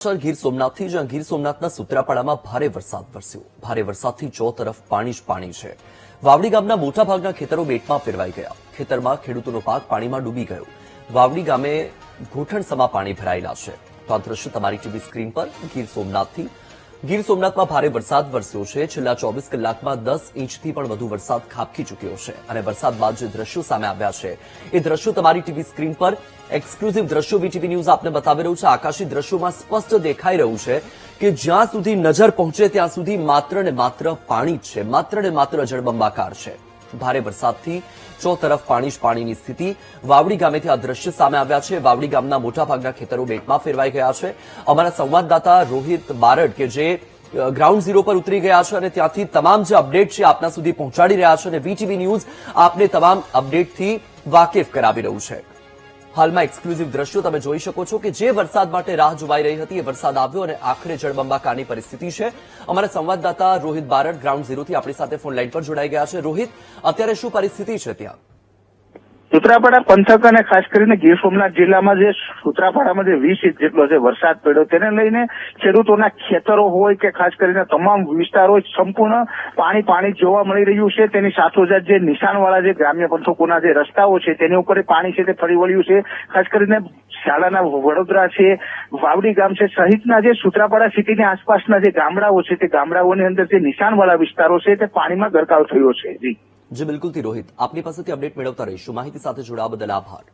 ગીર સોમનાથથી જ્યાં ગીર સોમનાથના સુત્રાપાડામાં ભારે વરસાદ વરસ્યો। ભારે વરસાદથી ચો તરફ પાણી જ પાણી છે। વાવડી ગામના મોટાભાગના ખેતરો બેટમાં ફેરવાઈ ગયા। ખેતરમાં ખેડૂતોનો પાક પાણીમાં ડૂબી ગયો। વાવડી ગામે ઘૂંટણસમા પાણી ભરાયેલા છે। તો આ દ્રશ્ય તમારી ટીવી સ્ક્રીન પર ગીર સોમનાથથી। ગીર સોમનાથમાં ભારે વરસાદ વરસ્યો છે। છેલ્લા 24 કલાકમાં 10 ઇંચથી પણ વધુ વરસાદ ખાબકી ચૂક્યો છે અને વરસાદ બાદ જે દ્રશ્યો સામે આવ્યા છે એ દ્રશ્યો તમારી ટીવી સ્ક્રીન પર એક્સક્લુઝિવ દ્રશ્યો વીટીવી ન્યૂઝ આપને બતાવી રહ્યું છે। આકાશી દ્રશ્યોમાં સ્પષ્ટ દેખાઈ રહ્યું છે કે જ્યાં સુધી નજર પહોંચે ત્યાં સુધી માત્ર ને માત્ર પાણી જ છે, માત્ર ને માત્ર જળબંબાકાર છે। ભારે વરસાદથી ચો તરફ પાણી જ પાણીની સ્થિતિ। વાવડી ગામેથી આ દ્રશ્ય સામે આવ્યા છે। વાવડી ગામના મોટાભાગના ખેતરો બેટમાં ફેરવાઈ ગયા છે। અમારા સંવાદદાતા રોહિત બારડ કે જે ગ્રાઉન્ડ ઝીરો પર ઉતરી ગયા છે અને ત્યાંથી તમામ જે અપડેટ છે આપના સુધી પહોંચાડી રહ્યા છે અને વીટીવી ન્યૂઝ આપને તમામ અપડેટથી વાકેફ કરાવી રહ્યું છે। હાલમાં એક્સક્લુઝિવ દ્રશ્યો તમે જોઈ શકો છો કે જે વરસાદ માટે રાહ જોવાઈ રહી હતી એ વરસાદ આવ્યો અને આખરે જળબંબાકારની પરિસ્થિતિ છે। અમારા સંવાદદાતા રોહિત બારડ ગ્રાઉન્ડ ઝીરોથી આપણી સાથે ફોન લાઈન પર જોડાઈ ગયા છે। રોહિત, અત્યારે શું પરિસ્થિતિ છે ત્યાં? સુત્રાપાડા પંથક અને ખાસ કરીને ગીર સોમનાથ જિલ્લામાં જે સુત્રાપાડામાં જે 20 ઇંચ જેટલો જે વરસાદ પડ્યો તેને લઈને ખેડૂતોના ખેતરો હોય કે ખાસ કરીને તમામ વિસ્તારો સંપૂર્ણ પાણી જોવા મળી રહ્યું છે। તેની સાથોસાથ જે નિશાનવાળા જે ગ્રામ્ય પંથકોના જે રસ્તાઓ છે તેની ઉપર પાણી છે તે ફરી વળ્યું છે। ખાસ કરીને શાળાના વડોદરા છે, વાવડી ગામ છે સહિતના જે સુત્રાપાડા સિટીની આસપાસના જે ગામડાઓ છે તે ગામડાઓની અંદર જે નિશાનવાળા વિસ્તારો છે તે પાણીમાં ગરકાવ થયો છે। જી બિલકુલથી રોહિત, આપની પાસેથી અપડેટ મેળવતા રહીશું। માહિતી સાથે જોડાવા બદલ આભાર।